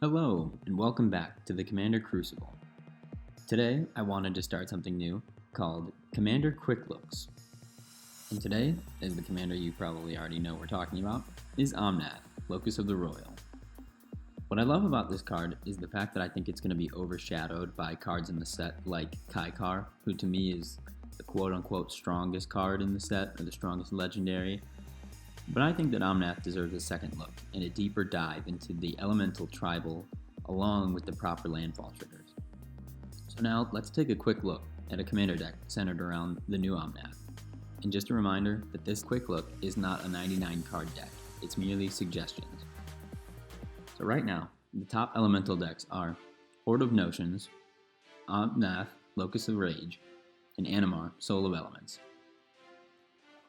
Hello, and welcome back to the Commander Crucible. Today, I wanted to start something new called Commander Quick Looks. And today, as the commander you probably already know we're talking about, is Omnath, Locus of the Roil. What I love about this card is the fact that I think it's going to be overshadowed by cards in the set like Kaikar, who to me is the quote-unquote strongest card in the set, or the strongest legendary. But I think that Omnath deserves a second look and a deeper dive into the elemental tribal along with the proper landfall triggers. So now let's take a quick look at a commander deck centered around the new Omnath. And just a reminder that this quick look is not a 99 card deck, it's merely suggestions. So right now, the top elemental decks are Horde of Notions, Omnath, Locus of Rage, and Animar, Soul of Elements.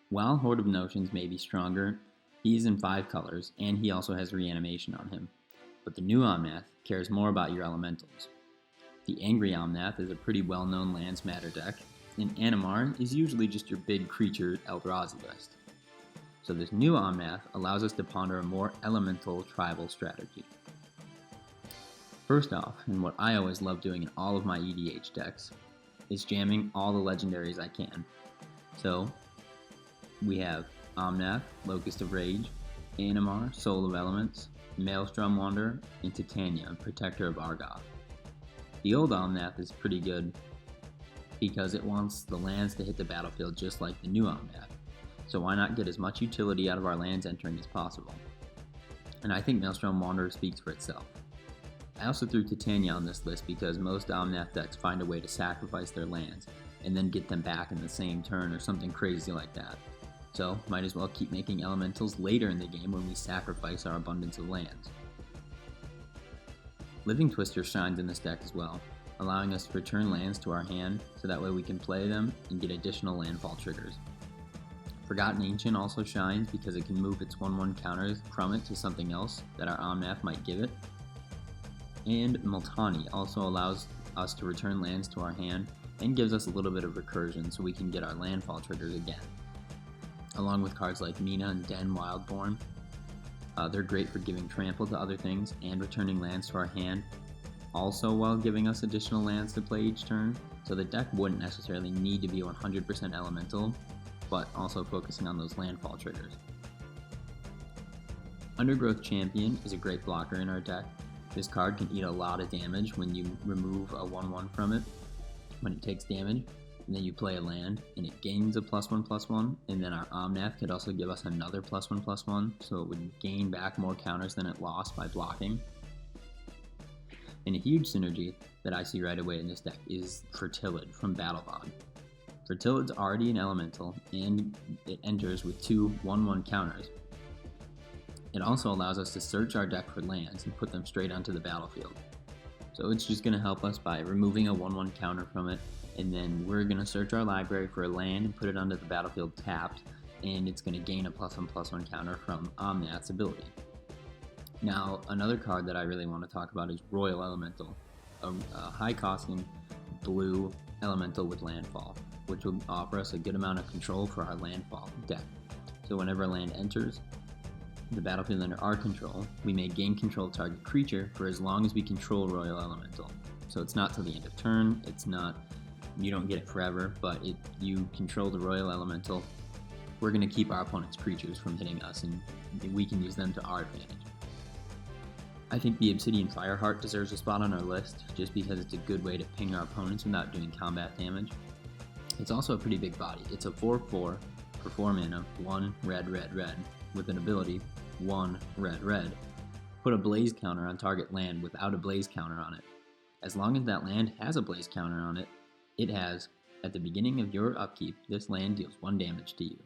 While Horde of Notions may be stronger, he is in 5 colors, and he also has reanimation on him. But the new Omnath cares more about your elementals. The Angry Omnath is a pretty well-known lands matter deck, and Animar is usually just your big creature Eldrazi list. So this new Omnath allows us to ponder a more elemental tribal strategy. First off, and what I always love doing in all of my EDH decks, is jamming all the legendaries I can. So we have Omnath, Locus of Rage, Animar, Soul of Elements, Maelstrom Wanderer, and Titania, Protector of Argoth. The old Omnath is pretty good because it wants the lands to hit the battlefield just like the new Omnath, so why not get as much utility out of our lands entering as possible? And I think Maelstrom Wanderer speaks for itself. I also threw Titania on this list because most Omnath decks find a way to sacrifice their lands and then get them back in the same turn or something crazy like that. So, might as well keep making elementals later in the game when we sacrifice our abundance of lands. Living Twister shines in this deck as well, allowing us to return lands to our hand so that way we can play them and get additional landfall triggers. Forgotten Ancient also shines because it can move its 1/1 counters from it to something else that our Omnath might give it. And Multani also allows us to return lands to our hand and gives us a little bit of recursion so we can get our landfall triggers again. Along with cards like Mina and Den Wildborn. They're great for giving trample to other things and returning lands to our hand, also while giving us additional lands to play each turn, so the deck wouldn't necessarily need to be 100% elemental, but also focusing on those landfall triggers. Undergrowth Champion is a great blocker in our deck. This card can eat a lot of damage when you remove a 1/1 from it, when it takes damage. And then you play a land, and it gains a +1/+1, and then our Omnath could also give us another +1/+1, so it would gain back more counters than it lost by blocking. And a huge synergy that I see right away in this deck is Fertilid from Battlebond. Fertilid's already an elemental, and it enters with 2 1/1 counters. It also allows us to search our deck for lands and put them straight onto the battlefield. So it's just going to help us by removing a 1/1 counter from it, and then we're going to search our library for a land and put it onto the battlefield tapped, and it's going to gain a +1/+1 counter from Omnath's ability. Now, another card that I really want to talk about is Roil Elemental, a high-costing blue elemental with landfall, which will offer us a good amount of control for our landfall deck. So whenever a land enters the battlefield under our control, we may gain control of target creature for as long as we control Roil Elemental. So it's not till the end of turn, you don't get it forever, but you control the Roil Elemental. We're going to keep our opponent's creatures from hitting us, and we can use them to our advantage. I think the Obsidian Fireheart deserves a spot on our list, just because it's a good way to ping our opponents without doing combat damage. It's also a pretty big body. It's a 4/4 for 4 mana, 1 red, red, red, with an ability, 1 red, red. Put a blaze counter on target land without a blaze counter on it. As long as that land has a blaze counter on it, it has, at the beginning of your upkeep, this land deals 1 damage to you.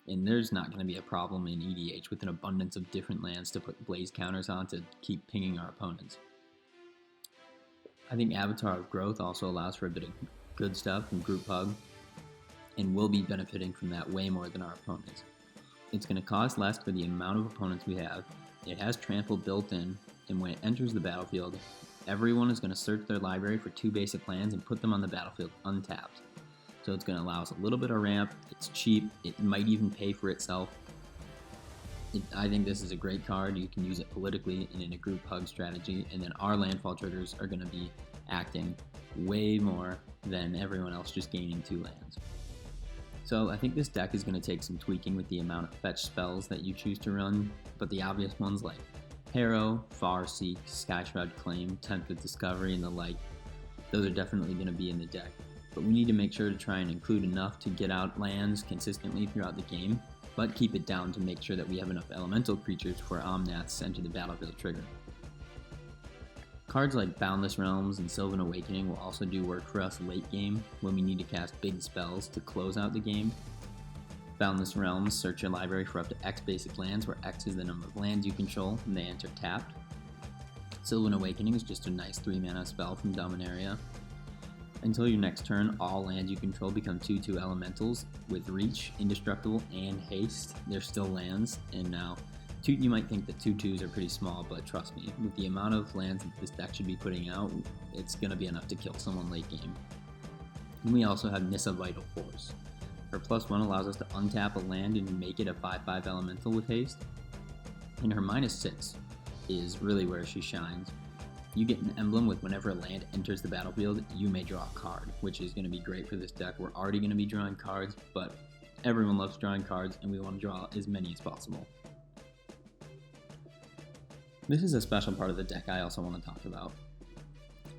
And there's not going to be a problem in EDH with an abundance of different lands to put blaze counters on to keep pinging our opponents. I think Avatar of Growth also allows for a bit of good stuff from Group Hug, and we'll be benefiting from that way more than our opponents. It's going to cost less for the amount of opponents we have. It has trample built in, and when it enters the battlefield, everyone is going to search their library for 2 basic lands and put them on the battlefield untapped. So it's going to allow us a little bit of ramp, it's cheap, it might even pay for itself. I think this is a great card. You can use it politically and in a group hug strategy, and then our landfall triggers are going to be acting way more than everyone else just gaining 2 lands. So I think this deck is going to take some tweaking with the amount of fetch spells that you choose to run, but the obvious ones like Harrow, Farseek, Skyshroud Claim, Tempt with Discovery, and the like, those are definitely going to be in the deck. But we need to make sure to try and include enough to get out lands consistently throughout the game, but keep it down to make sure that we have enough elemental creatures for Omnaths to enter the battlefield trigger. Cards like Boundless Realms and Sylvan Awakening will also do work for us late game when we need to cast big spells to close out the game. Boundless Realms search your library for up to X basic lands, where X is the number of lands you control and they enter tapped. Sylvan Awakening is just a nice 3-mana spell from Dominaria. Until your next turn, all lands you control become 2/2 elementals with Reach, Indestructible, and Haste. They're still lands, and now you might think that 2/2s are pretty small, but trust me, with the amount of lands that this deck should be putting out, it's going to be enough to kill someone late game. And we also have Nissa Vital Force. Her +1 allows us to untap a land and make it a 5/5 elemental with haste. And her -6 is really where she shines. You get an emblem with whenever a land enters the battlefield, you may draw a card, which is going to be great for this deck. We're already going to be drawing cards, but everyone loves drawing cards, and we want to draw as many as possible. This is a special part of the deck I also want to talk about.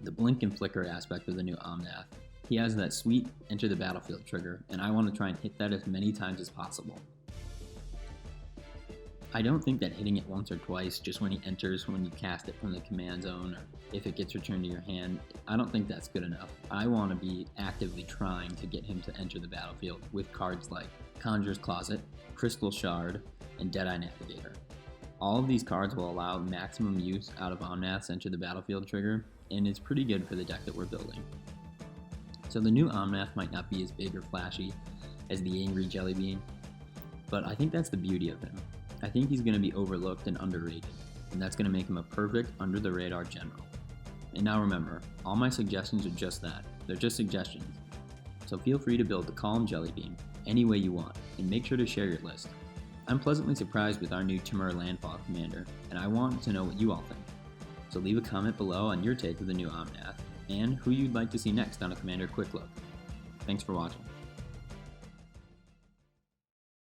The blink and flicker aspect of the new Omnath. He has that sweet enter the battlefield trigger, and I want to try and hit that as many times as possible. I don't think that hitting it once or twice just when he enters, when you cast it from the command zone, or if it gets returned to your hand, I don't think that's good enough. I want to be actively trying to get him to enter the battlefield with cards like Conjurer's Closet, Crystal Shard, and Deadeye Navigator. All of these cards will allow maximum use out of Omnath's enter the battlefield trigger, and it's pretty good for the deck that we're building. So the new Omnath might not be as big or flashy as the Angry Jellybean, but I think that's the beauty of him. I think he's going to be overlooked and underrated, and that's going to make him a perfect under-the-radar general. And now remember, all my suggestions are just that. They're just suggestions. So feel free to build the Calm Jellybean any way you want, and make sure to share your list. I'm pleasantly surprised with our new Temur Landfall commander, and I want to know what you all think. So leave a comment below on your take of the new Omnath, and who you'd like to see next on a Commander Quick Look. Thanks for watching.